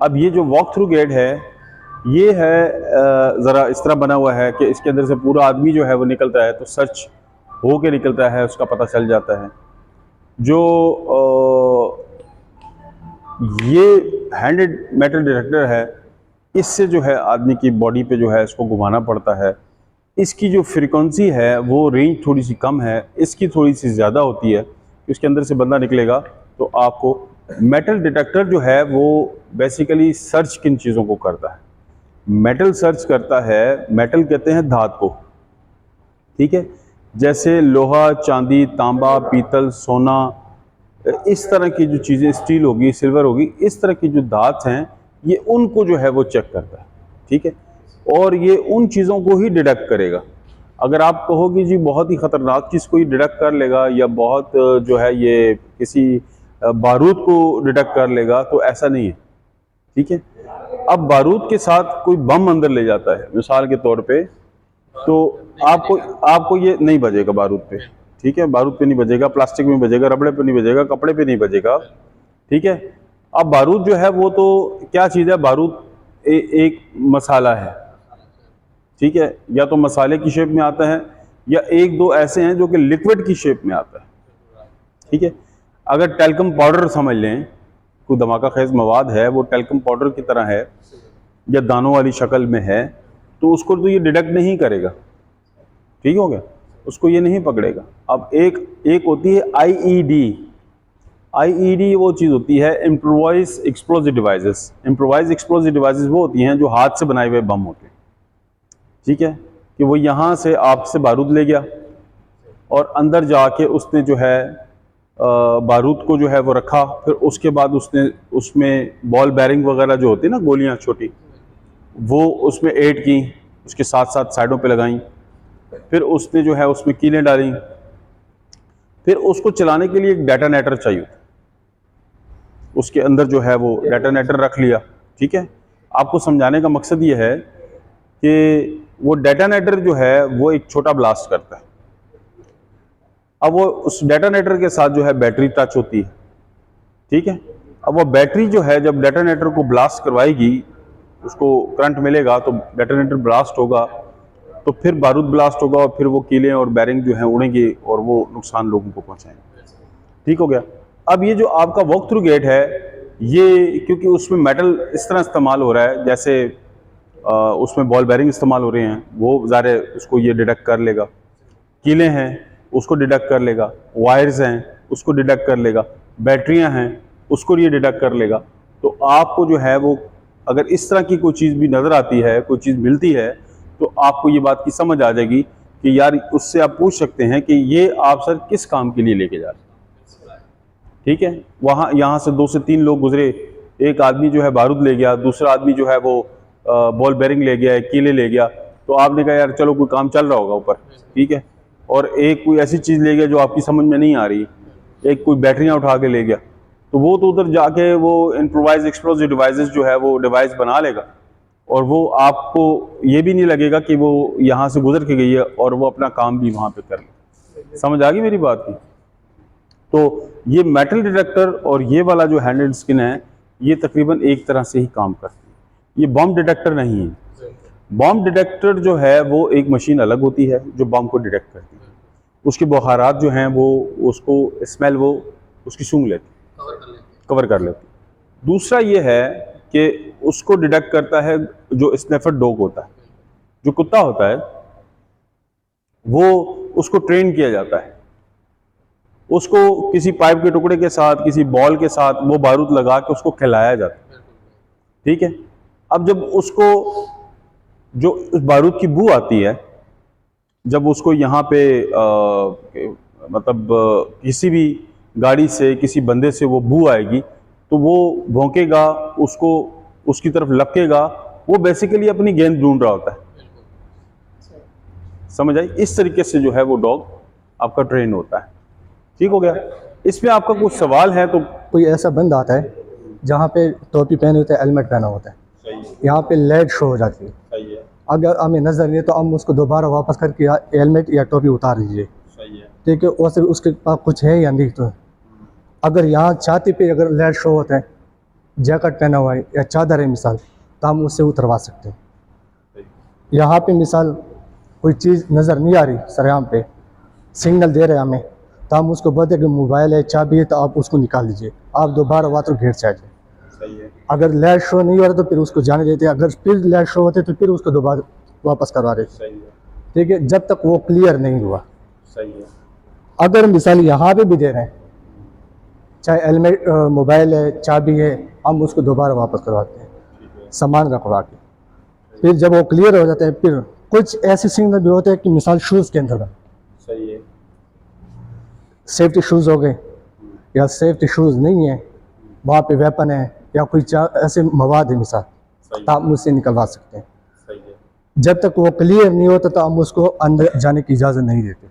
अब ये जो वॉक थ्रू गेट है, ये है ज़रा इस तरह बना हुआ है कि इसके अंदर से पूरा आदमी जो है वो निकलता है, तो सर्च हो के निकलता है, उसका पता चल जाता है। जो ये हैंडेड मेटल डिटेक्टर है, इससे जो है आदमी की बॉडी पे जो है इसको घुमाना पड़ता है। इसकी जो फ्रीक्वेंसी है वो रेंज थोड़ी सी कम है, इसकी थोड़ी सी ज़्यादा होती है। इसके अंदर से बंदा निकलेगा तो आपको मेटल डिटेक्टर जो है वो बेसिकली सर्च किन चीज़ों को करता है? मेटल सर्च करता है, मेटल कहते हैं धातु को, ठीक है, जैसे लोहा, चांदी, तांबा, पीतल, सोना, इस तरह की जो चीज़ें, स्टील होगी, सिल्वर होगी, इस तरह की जो धातु हैं, ये उनको जो है वो चेक करता है, ठीक है, और ये उन चीज़ों को ही डिटेक्ट करेगा। अगर आप कहोगे जी बहुत ही ख़तरनाक चीज़ कोई डिटेक्ट कर लेगा या बहुत जो है ये किसी बारूद को डिटेक्ट कर लेगा, तो ऐसा नहीं है, ठीक है। अब बारूद के साथ कोई बम अंदर ले जाता है मिसाल के तौर पे, तो आपको ये नहीं बजेगा बारूद पे, ठीक है, बारूद पे नहीं बजेगा, प्लास्टिक में बजेगा, रबड़े पे नहीं बजेगा, कपड़े पे नहीं बजेगा, ठीक है। अब बारूद जो है वो तो क्या चीज़ है, बारूद एक मसाला है, ठीक है, या तो मसाले की शेप में आता है या एक दो ऐसे हैं जो कि लिक्विड की शेप में आता है, ठीक है। अगर टेल्कम पाउडर समझ लें, कोई धमाका खेज मवाद है, वो टेल्कम पाउडर की तरह है या दानों वाली शक्ल में है, तो उसको तो ये डिटेक्ट नहीं करेगा, ठीक हो गया, उसको ये नहीं पकड़ेगा। अब एक होती है आईईडी। आईईडी वो चीज़ होती है improvise explosive devices. Improvise explosive devices वो होती हैं जो हाथ से बनाए हुए बम होते हैं, ठीक है, कि वो यहाँ से आपसे बारूद ले गया और अंदर जाके उसने जो है बारूद को जो है वो रखा, फिर उसके बाद उसने उसमें बॉल बैरिंग वगैरह जो होती है ना, गोलियां छोटी, वो उसमें ऐड की, उसके साथ साथ साइडों पे लगाई, फिर उसने जो है उसमें कीलें डाली, फिर उसको चलाने के लिए एक डेटोनेटर चाहिए, उसके अंदर जो है वो डेटोनेटर रख लिया, ठीक है। आपको समझाने का मकसद ये है कि वो डेटोनेटर जो है वो एक छोटा ब्लास्ट करता है। अब वो उस डेटोनेटर के साथ जो है बैटरी टच होती है, ठीक है। अब वो बैटरी जो है जब डेटोनेटर को ब्लास्ट करवाएगी, उसको करंट मिलेगा तो डेटोनेटर ब्लास्ट होगा, तो फिर बारूद ब्लास्ट होगा और फिर वो कीलें और बैरिंग जो हैं उड़ेंगे और वो नुकसान लोगों को पहुंचाएंगे, ठीक हो गया। अब ये जो आपका वॉक थ्रू गेट है, ये क्योंकि उसमें मेटल इस तरह इस्तेमाल हो रहा है जैसे उसमें बॉल बैरिंग इस्तेमाल हो रहे हैं, वो ज़ाहिर उसको ये डिटेक्ट कर लेगा, कीलें हैं उसको डिटेक्ट कर लेगा, वायर्स हैं उसको डिटेक्ट कर लेगा, बैटरियां हैं उसको ये डिटेक्ट कर लेगा। तो आपको जो है वो अगर इस तरह की कोई चीज़ भी नज़र आती है, कोई चीज़ मिलती है, तो आपको ये बात की समझ आ जाएगी कि यार उससे आप पूछ सकते हैं कि ये आप सर किस काम के लिए लेके जा रहे हैं, ठीक है। वहाँ यहाँ से 2 से 3 लोग गुजरे, एक आदमी जो है बारूद ले गया, दूसरा आदमी जो है वो बॉल बेरिंग ले गया, कीले ले गया, तो आपने कहा यार चलो कोई काम चल रहा होगा ऊपर, ठीक है, और एक कोई ऐसी चीज़ ले गया जो आपकी समझ में नहीं आ रही, एक कोई बैटरियाँ उठा के ले गया, तो वो तो उधर जाके वो इम्प्रोवाइज एक्सप्लोजिव डिवाइसेस जो है वो डिवाइस बना लेगा और वो आपको ये भी नहीं लगेगा कि वो यहाँ से गुजर के गई है और वो अपना काम भी वहाँ पे कर ले। समझ आ गई मेरी बात की? तो ये मेटल डिटेक्टर और ये वाला जो हैंडेड स्किन है, ये तकरीबन एक तरह से ही काम करती है। ये बम डिटेक्टर नहीं है। बम डिटेक्टर जो है वो एक मशीन अलग होती है जो बम को डिटेक्ट करती है। उसके बुखारात जो हैं वो उसको स्मेल वो उसकी सूंघ लेती, कवर कर लेती। दूसरा ये है कि उसको डिटेक्ट करता है जो स्नैफर डॉग होता है, जो कुत्ता होता है, वो उसको ट्रेन किया जाता है, उसको किसी पाइप के टुकड़े के साथ, किसी बॉल के साथ वो बारूद लगा के उसको खिलाया जाता है, ठीक है। अब जब उसको जो उस बारूद की बू आती है, जब उसको यहाँ पे मतलब किसी भी गाड़ी से, किसी बंदे से वो बू आएगी, तो वो भौंकेगा, उसको उसकी तरफ लपकेगा, वो बेसिकली अपनी गेंद ढूंढ रहा होता है। समझ आई? इस तरीके से जो है वो डॉग आपका ट्रेन होता है, ठीक हो गया। इसमें आपका कुछ सवाल है तो? कोई ऐसा बंदा आता है जहाँ पे टोपी पहने होते हैं, हेलमेट पहना होता है, यहाँ पे लाइट शो हो जाती है, सही है। अगर हमें नजर नहीं है तो हम उसको दोबारा वापस करके हेलमेट या टोपी उतार दीजिए, सही है, ठीक है। उसके पास कुछ है या नहीं, तो अगर यहाँ छाती पे अगर लाइट शो होता है जैकेट पहना हुआ है या चादर है मिसाल, तो हम उससे उतरवा सकते हैं। यहाँ पे मिसाल कोई चीज़ नज़र नहीं आ रही सरेआम पे, सिग्नल दे रहे हैं हमें, तो हम उसको बोलते कि मोबाइल है, चाबी है, तो आप उसको निकाल लीजिए, आप दोबारा वाटर घेर से आ जाए। सही है। अगर लाइट शो नहीं हो रहा तो फिर उसको जाने देते, अगर फिर लाइट शो होते तो फिर उसको दोबारा वापस करवा देते। सही है। ठीक है, जब तक वो क्लियर नहीं हुआ। सही है। अगर मिसाल यहाँ पे भी दे रहे हैं, चाहे हेलमेट, मोबाइल है, चाबी है, हम उसको दोबारा वापस करवाते हैं ठीक है। सामान रखवा के। फिर जब वो क्लियर हो जाता है, फिर कुछ ऐसे सिग्नल भी होते हैं कि मिसाल शूज़ के अंदर सही है। सेफ्टी शूज़ हो गए या सेफ्टी शूज़ नहीं है, वहाँ पे वेपन है या कोई ऐसे मवाद है मिसाल, सही तो आप मुझसे निकलवा सकते हैं। सही है। जब तक वो क्लियर नहीं होता तो हम उसको अंदर जाने की इजाज़त नहीं देते।